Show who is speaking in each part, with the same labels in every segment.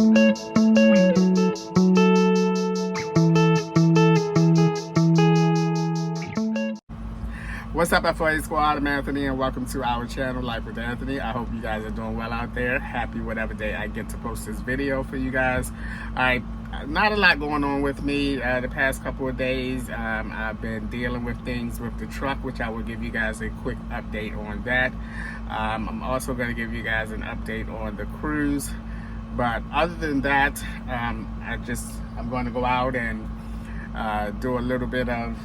Speaker 1: What's up, FOA Squad? I'm Anthony, and welcome to our channel, Life with Anthony. I hope you guys are doing well out there. Happy whatever day I get to post this video for you guys. Alright, not a lot going on with me the past couple of days. I've been dealing with things with the truck, which I will give you guys a quick update on that. I'm also going to give you guys an update on the cruise. But other than that, I'm going to go out and do a little bit of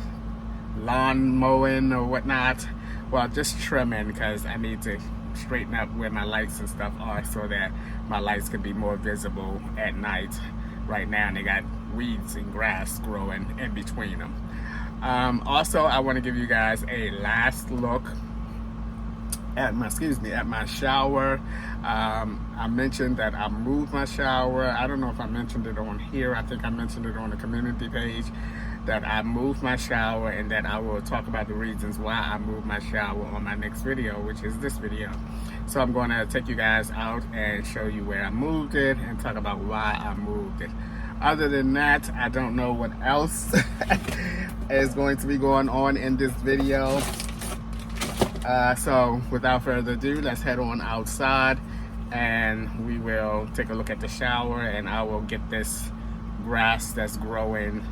Speaker 1: lawn mowing or whatnot. Well, just trimming, because I need to straighten up where my lights and stuff are so that my lights can be more visible at night. Right now they got weeds and grass growing in between them. Also, I want to give you guys a last look at my shower. I mentioned that I moved my shower. I don't know if I mentioned it on here. I think I mentioned it on the community page that I moved my shower, and that I will talk about the reasons why I moved my shower on my next video, which is this video. So I'm going to take you guys out and show you where I moved it and talk about why I moved it. Other than that, I don't know what else is going to be going on in this video. So without further ado, let's head on outside and we will take a look at the shower, and I will get this grass that's growing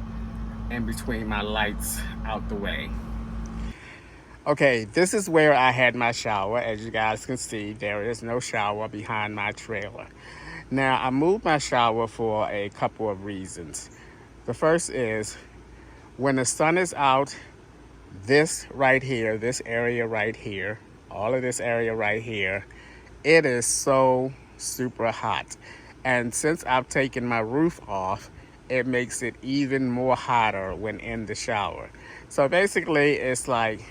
Speaker 1: in between my lights out the way. Okay, this is where I had my shower. As you guys can see, there is no shower behind my trailer. Now, I moved my shower for a couple of reasons. The first is, when the sun is out, this right here, this area right here, all of this area right here, it is so super hot. And since I've taken my roof off, it makes it even more hotter when in the shower. So basically, it's like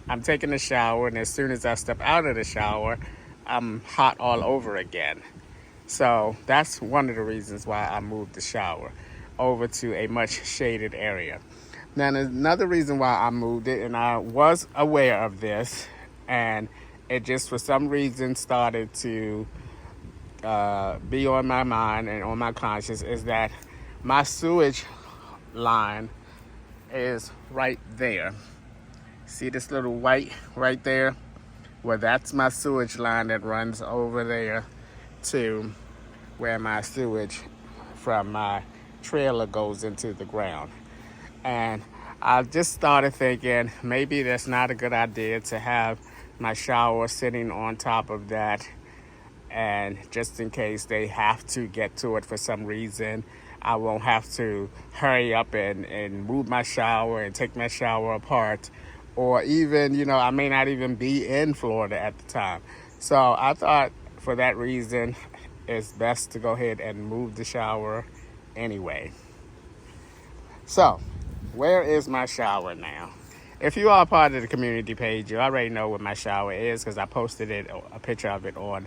Speaker 1: I'm taking a shower, and as soon as I step out of the shower, I'm hot all over again. So that's one of the reasons why I moved the shower over to a much shaded area. Now, another reason why I moved it, and I was aware of this, and it just for some reason started to be on my mind and on my conscience, is that my sewage line is right there. See this little white right there? Well, that's my sewage line that runs over there to where my sewage from my trailer goes into the ground. And I just started thinking maybe that's not a good idea to have my shower sitting on top of that, and just in case they have to get to it for some reason, I won't have to hurry up and move my shower and take my shower apart. Or even, I may not even be in Florida at the time. So I thought for that reason, it's best to go ahead and move the shower anyway. So, where is my shower now? If you are part of the community page, you already know what my shower is, because I posted a picture of it on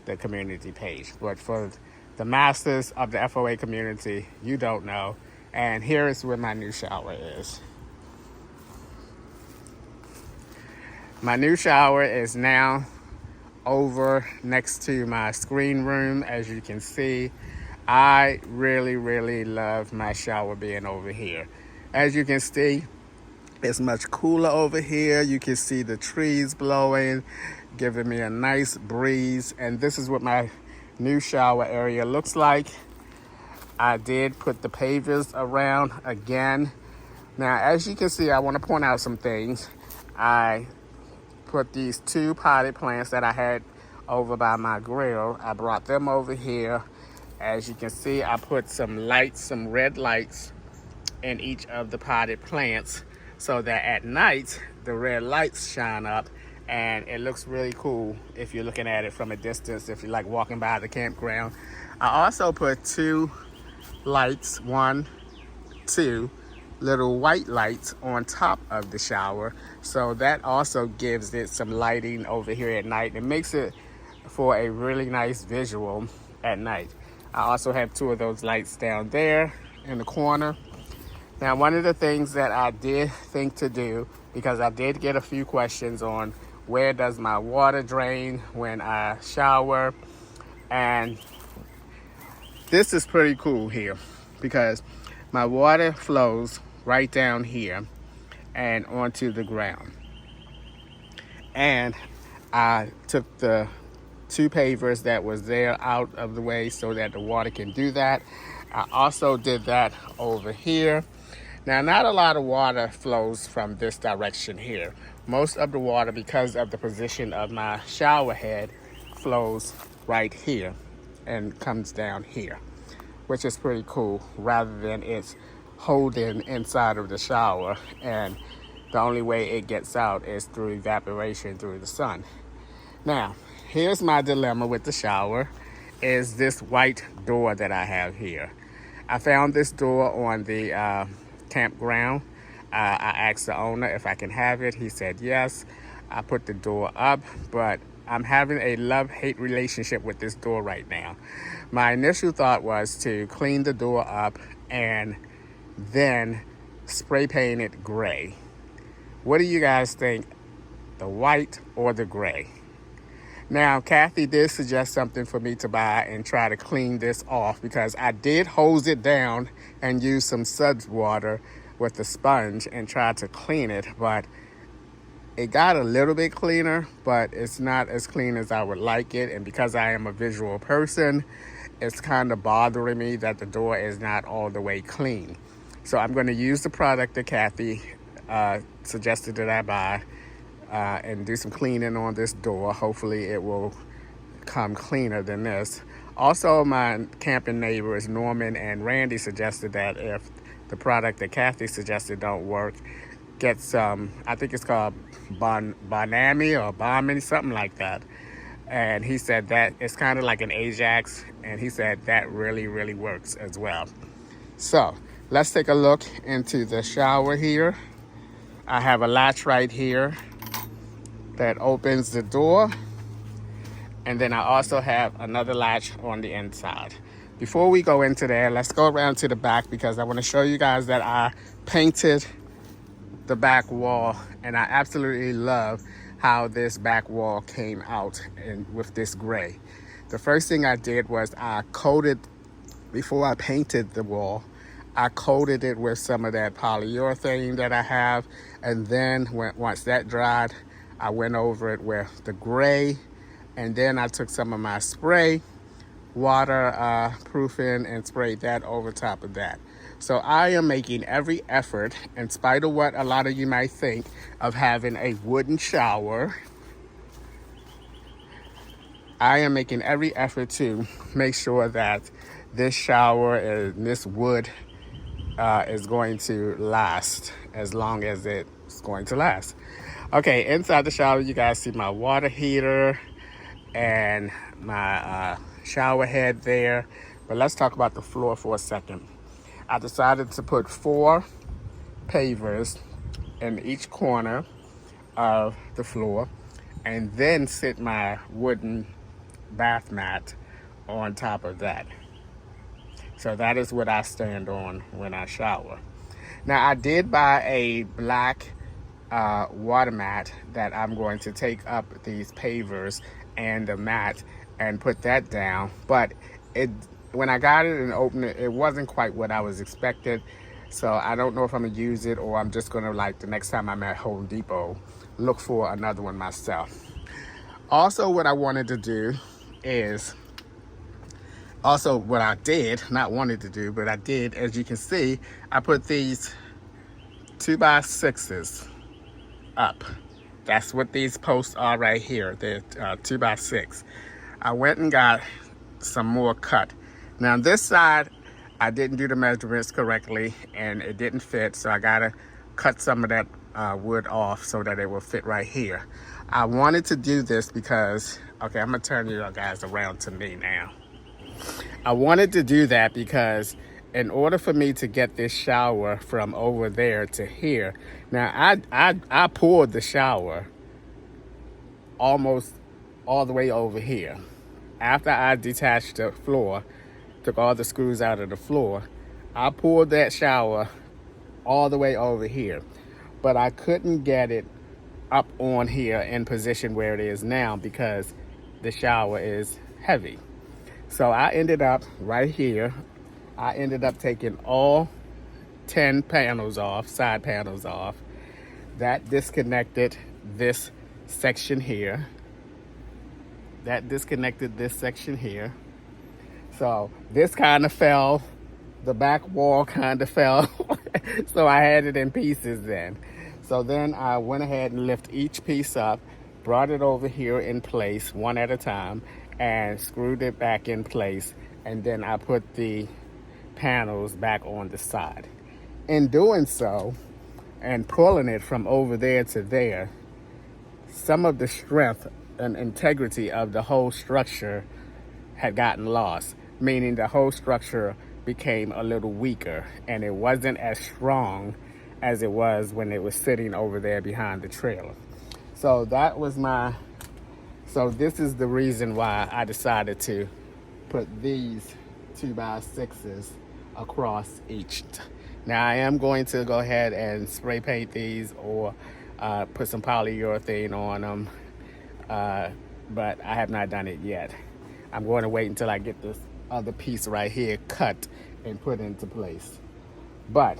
Speaker 1: the community page. But for the masters of the FOA community, you don't know. And here is where my new shower is. My new shower is now over next to my screen room. As you can see, I really, really love my shower being over here. As you can see, it's much cooler over here. You can see the trees blowing, giving me a nice breeze. And this is what my new shower area looks like. I did put the pavers around again. Now, as you can see, I want to point out some things. I put these 2 potted plants that I had over by my grill. I brought them over here. As you can see, I put some lights, some red lights in each of the potted plants, so that at night the red lights shine up and it looks really cool if you're looking at it from a distance, if you're like walking by the campground. I also put 2 lights, 1, 2 little white lights on top of the shower, so that also gives it some lighting over here at night. It makes it for a really nice visual at night. I also have 2 of those lights down there in the corner. Now, one of the things that I did think to do, because I did get a few questions on where does my water drain when I shower, and this is pretty cool here because my water flows right down here and onto the ground. And I took the 2 pavers that was there out of the way so that the water can do that. I also did that over here. Now, not a lot of water flows from this direction here. Most of the water, because of the position of my shower head, flows right here and comes down here, which is pretty cool, rather than it's holding inside of the shower and the only way it gets out is through evaporation through the sun. Now, here's my dilemma with the shower, is this white door that I have here. I found this door on the campground. I asked the owner if I can have it. He said yes. I put the door up, but I'm having a love-hate relationship with this door right now. My initial thought was to clean the door up and then spray paint it gray. What do you guys think, the white or the gray? Now, Kathy did suggest something for me to buy and try to clean this off, because I did hose it down and use some suds water with the sponge and try to clean it, but it got a little bit cleaner, but it's not as clean as I would like it. And because I am a visual person, it's kind of bothering me that the door is not all the way clean. So I'm going to use the product that Kathy suggested that I buy and do some cleaning on this door. Hopefully it will come cleaner than this. Also, my camping neighbors Norman and Randy suggested that if the product that Kathy suggested don't work, get some, I think it's called Bonami or Bombing, something like that. And he said that it's kind of like an Ajax, and he said that really, really works as well. So let's take a look into the shower here. I have a latch right here that opens the door, and then I also have another latch on the inside. Before we go into there, let's go around to the back, because I want to show you guys that I painted the back wall, and I absolutely love how this back wall came out with this gray. The first thing I did was I coated, before I painted the wall, I coated it with some of that polyurethane that I have, and then once that dried, I went over it with the gray, and then I took some of my spray water proofing and sprayed that over top of that. So I am making every effort, in spite of what a lot of you might think, of having a wooden shower. I am making every effort to make sure that this shower and this wood is going to last as long as it's going to last. Okay, inside the shower, you guys see my water heater and my shower head there. But let's talk about the floor for a second. I decided to put 4 pavers in each corner of the floor, and then sit my wooden bath mat on top of that. So that is what I stand on when I shower. Now, I did buy a black water mat that I'm going to take up these pavers and the mat and put that down, but when I got it and opened it, it wasn't quite what I was expected. So I don't know if I'm gonna use it, or I'm just gonna, like, the next time I'm at Home Depot, look for another one myself. Also, what I wanted to do is, also what I did, not wanted to do, but I did, as you can see, I put these 2x6s up. That's what these posts are right here. They're 2x6. I went and got some more cut. Now this side, I didn't do the measurements correctly and it didn't fit, so I gotta cut some of that wood off so that it will fit right here. I wanted to do this because, okay, I'm gonna turn you guys around to me now. I wanted to do that because in order for me to get this shower from over there to here, now I poured the shower almost all the way over here. After I detached the floor, took all the screws out of the floor, I pulled that shower all the way over here, but I couldn't get it up on here in position where it is now because the shower is heavy. So I ended up right here. I ended up taking all 10 panels off, side panels off. That disconnected this section here. That disconnected this section here. So this kind of fell. The back wall kind of fell. So I had it in pieces then. So then I went ahead and lifted each piece up, brought it over here in place one at a time, and screwed it back in place. And then I put the panels back on the side. In doing so, and pulling it from over there to there, some of the strength and integrity of the whole structure had gotten lost, meaning the whole structure became a little weaker and it wasn't as strong as it was when it was sitting over there behind the trailer. So that was so this is the reason why I decided to put these 2x6s across each. Now I am going to go ahead and spray paint these or put some polyurethane on them, but I have not done it yet. I'm going to wait until I get this other piece right here cut and put into place. But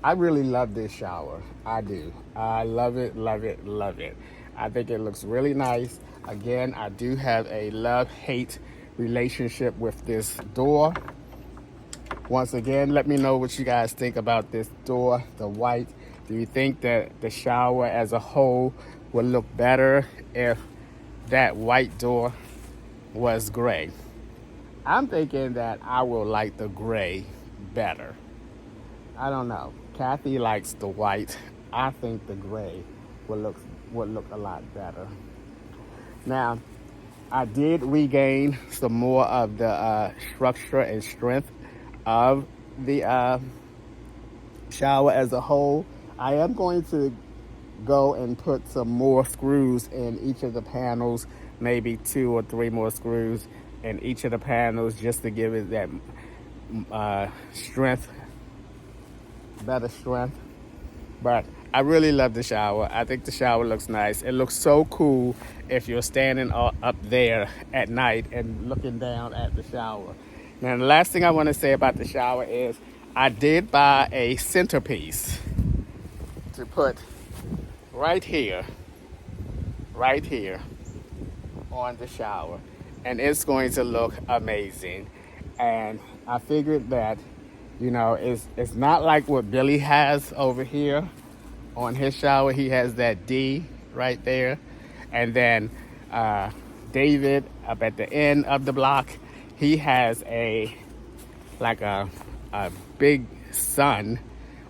Speaker 1: I really love this shower. I do. I love it, love it, love it. I think it looks really nice. Again, I do have a love-hate relationship with this door. Once again, let me know what you guys think about this door, the white. Do you think that the shower as a whole would look better if that white door was gray? I'm thinking that I will like the gray better. I don't know. Kathy likes the white. I think the gray would look a lot better. Now, I did regain some more of the structure and strength of the shower as a whole. I am going to go and put some more screws in each of the panels, maybe 2 or 3 more screws in each of the panels just to give it that strength, better strength. But I really love the shower. I think the shower looks nice. It looks so cool if you're standing up there at night and looking down at the shower. Now, the last thing I want to say about the shower is I did buy a centerpiece to put right here on the shower, and it's going to look amazing. And I figured that, you know, it's not like what Billy has over here on his shower. He has that D right there, and then David up at the end of the block, he has a big sun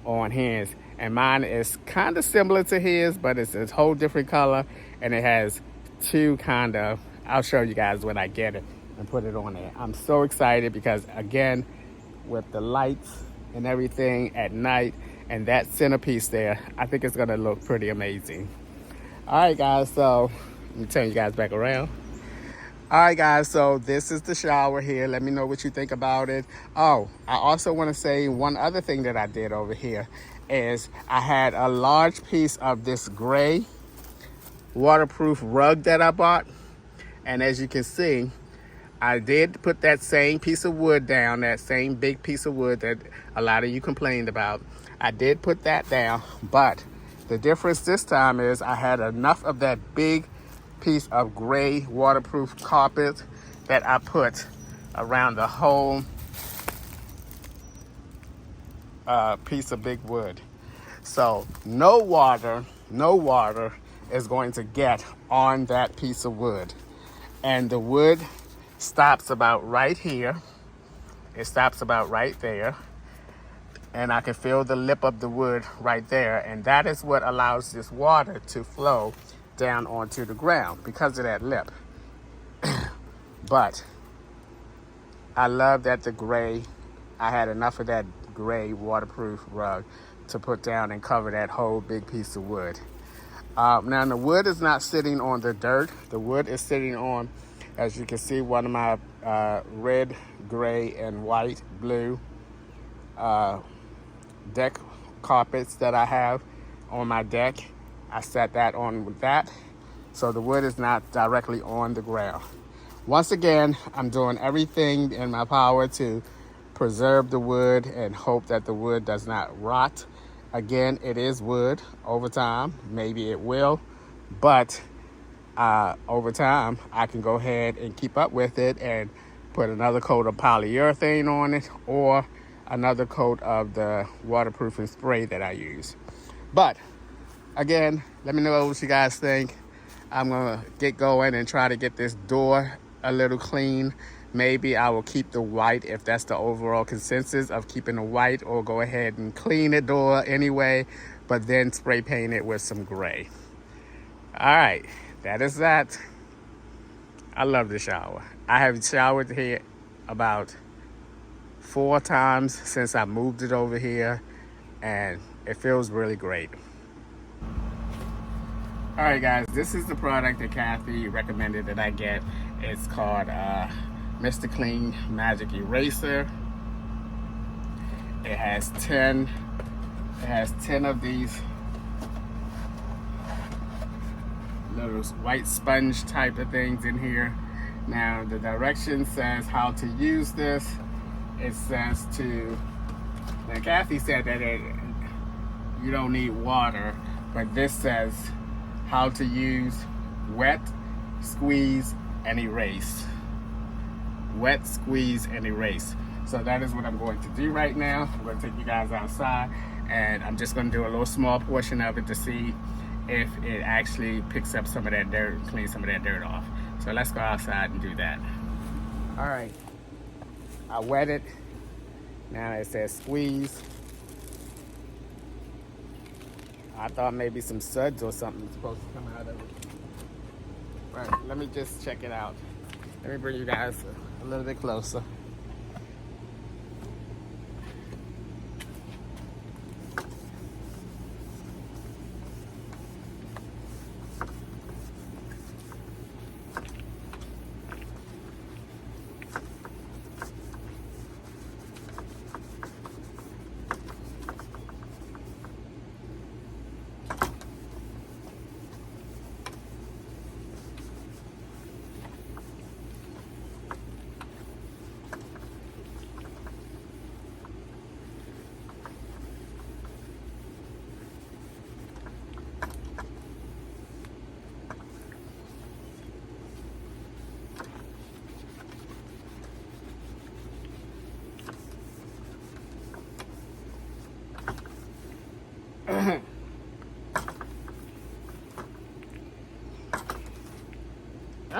Speaker 1: on his, and mine is kind of similar to his, but it's a whole different color, and it has 2 kind of, I'll show you guys when I get it and put it on there. I'm so excited because, again, with the lights and everything at night and that centerpiece there, I think it's gonna look pretty amazing. All right, guys, so let me turn you guys back around. All right, guys, so this is the shower here. Let me know what you think about it. Oh, I also want to say one other thing that I did over here is I had a large piece of this gray waterproof rug that I bought. And as you can see, I did put that same piece of wood down, that same big piece of wood that a lot of you complained about. I did put that down, but the difference this time is I had enough of that big piece of gray waterproof carpet that I put around the whole piece of big wood. So no water is going to get on that piece of wood. And the wood stops about right here. It stops about right there. And I can feel the lip of the wood right there. And that is what allows this water to flow down onto the ground because of that lip. But I love that the gray, I had enough of that gray waterproof rug to put down and cover that whole big piece of wood. Now the wood is not sitting on the dirt. The wood is sitting on, as you can see, one of my red, gray, and white, blue deck carpets that I have on my deck. I set that on with that, so the wood is not directly on the ground. Once again, I'm doing everything in my power to preserve the wood and hope that the wood does not rot. Again, it is wood. Over time, maybe it will, but over time, I can go ahead and keep up with it and put another coat of polyurethane on it or another coat of the waterproofing spray that I use. But again, let me know what you guys think. I'm gonna get going and try to get this door a little clean. Maybe I will keep the white if that's the overall consensus of keeping the white, or go ahead and clean the door anyway, but then spray paint it with some gray. All right, that is that. I love the shower. I have showered here about 4 times since I moved it over here, and it feels really great. All right, guys, this is the product that Kathy recommended that I get. It's called Mr. Clean Magic Eraser. It has 10 of these little white sponge type of things in here. Now the direction says how to use this. It says to, now Kathy said that you don't need water, but this says how to use wet, squeeze, and erase. Wet, squeeze, and erase. So that is what I'm going to do right now. I'm going to take you guys outside, and I'm just going to do a little small portion of it to see if it actually picks up some of that dirt and cleans some of that dirt off. So let's go outside and do that. All right, I wet it. Now it says squeeze. I thought maybe some suds or something was supposed to come out of it. All right, let me just check it out. Let me bring you guys a little bit closer.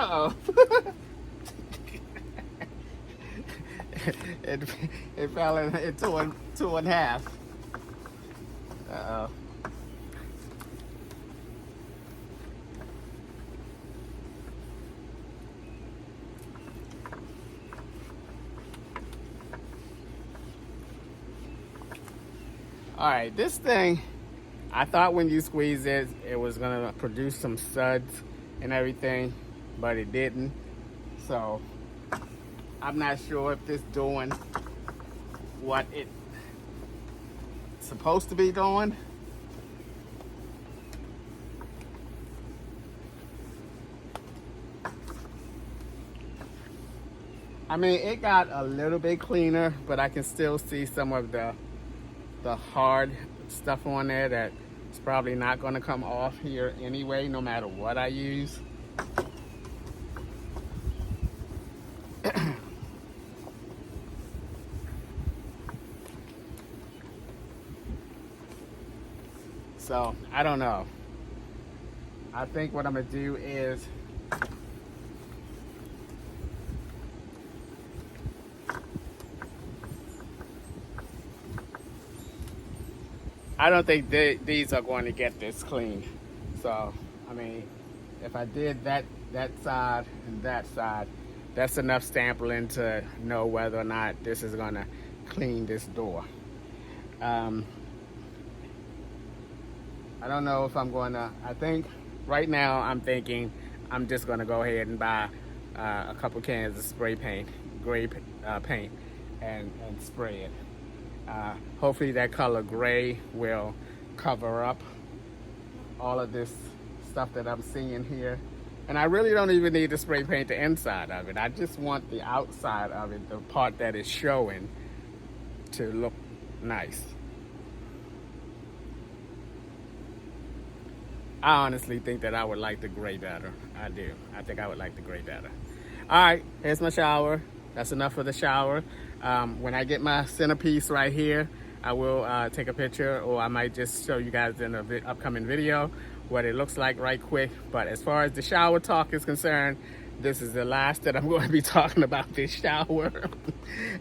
Speaker 1: Uh-oh. it fell in two and a half. Uh-oh. All right, this thing, I thought when you squeeze it, it was gonna produce some suds and everything, but it didn't. So I'm not sure if this doing what it's supposed to be doing. I mean, it got a little bit cleaner, but I can still see some of the hard stuff on there that it's probably not going to come off here anyway, no matter what I use. So I don't know. I think what I'm gonna do is I don't think these are going to get this clean. So, I mean, if I did that side and that side, that's enough sampling to know whether or not this is going to clean this door. I don't know if I'm going to, I think right now I'm thinking I'm just going to go ahead and buy a couple cans of spray paint, gray paint, and spray it. Hopefully that color gray will cover up all of this stuff that I'm seeing here, And I really don't even need to spray paint the inside of it. I just want the outside of it, the part that is showing, to look nice. I honestly think that I would like the gray better. I do. I think I would like the gray better. All right, here's my shower. That's enough for the shower. When I get my centerpiece right here, I will take a picture, or I might just show you guys in an upcoming video what it looks like right quick. But as far as the shower talk is concerned, this is the last that I'm going to be talking about this shower.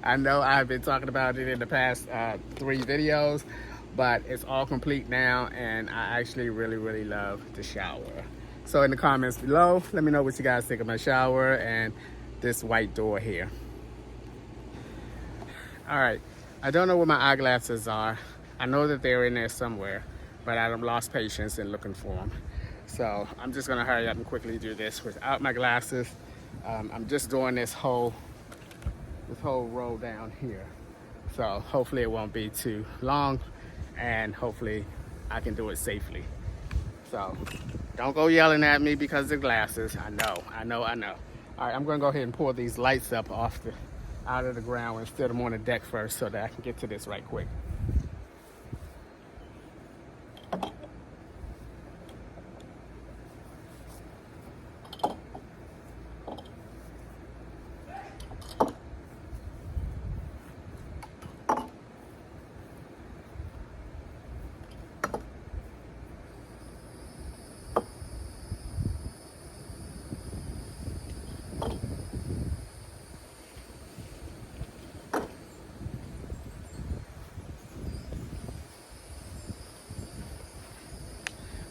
Speaker 1: I know I've been talking about it in the past 3 videos, but it's all complete now, and I actually really love the shower. So in the comments below, let me know what you guys think of my shower and this white door here. All right, I don't know where my eyeglasses are. I know that they're in there somewhere, but I've lost patience in looking for them. So I'm just gonna hurry up and quickly do this without my glasses. I'm just doing this whole row down here. So hopefully it won't be too long, and hopefully I can do it safely. So don't go yelling at me because of the glasses. I know. All right, I'm gonna go ahead and pull these lights up out of the ground and set them on the deck first so that I can get to this right quick.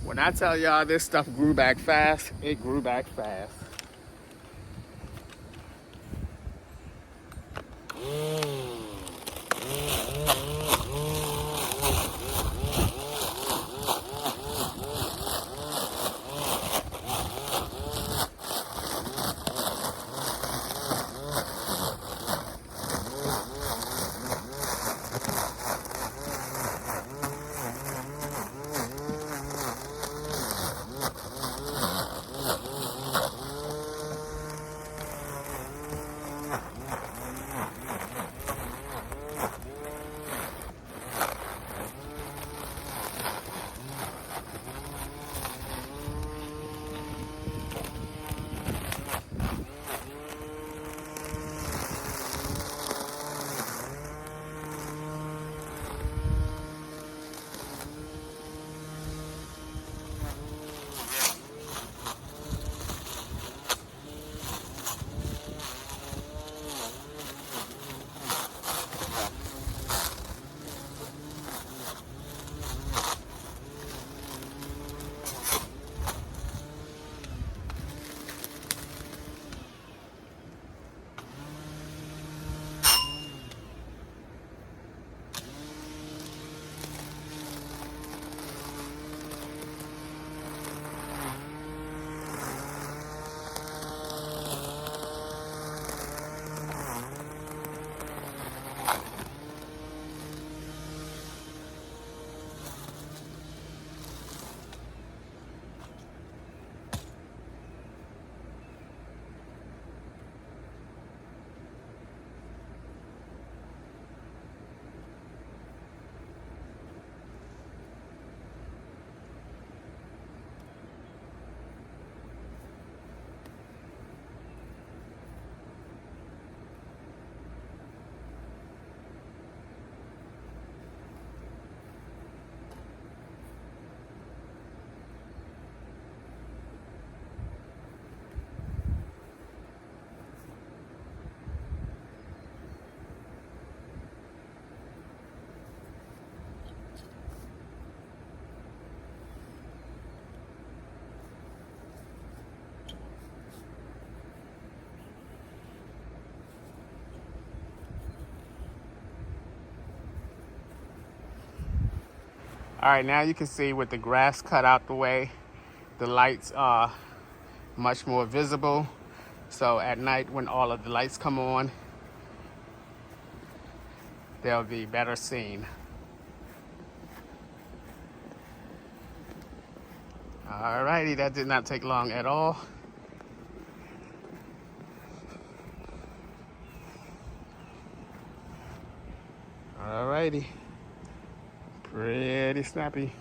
Speaker 1: When I tell y'all this stuff grew back fast, it grew back fast. All right, now you can see with the grass cut out the way, the lights are much more visible. So at night when all of the lights come on, they'll be better seen. All righty, that did not take long at all. Alrighty. Pretty snappy.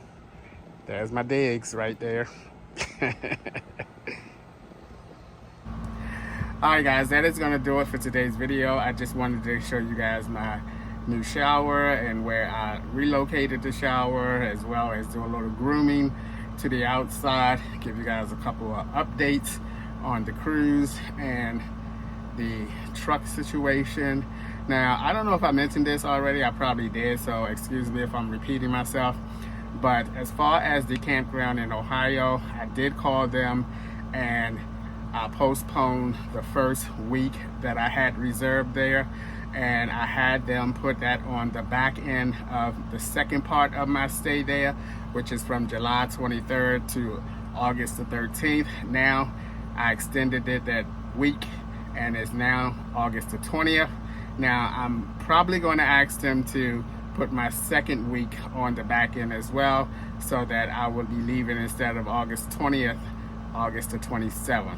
Speaker 1: There's my digs right there. Alright guys, that is going to do it for today's video. I just wanted to show you guys my new shower and where I relocated the shower, as well as do a little grooming to the outside. Give you guys a couple of updates on the cruise and the truck situation. Now, I don't know if I mentioned this already. I probably did, so excuse me if I'm repeating myself. But as far as the campground in Ohio, I did call them and I postponed the first week that I had reserved there, and I had them put that on the back end of the second part of my stay there, which is from July 23rd to August the 13th. Now I extended it that week and it's now August the 20th. Now I'm probably going to ask them to put my second week on the back end as well, so that I will be leaving instead of August 20th, August the 27th.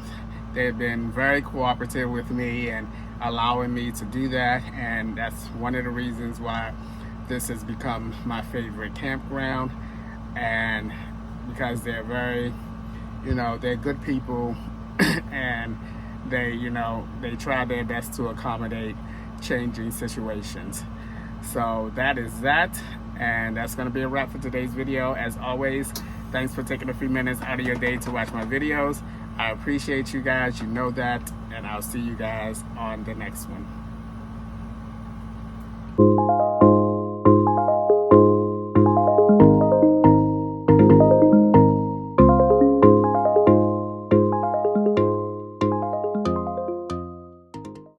Speaker 1: They've been very cooperative with me and allowing me to do that, and that's one of the reasons why this has become my favorite campground. And because they're very, they're good people and they try their best to accommodate changing situations. So that is that, and that's going to be a wrap for today's video. As always, thanks for taking a few minutes out of your day to watch my videos. I appreciate you guys, you know that, and I'll see you guys on the next one.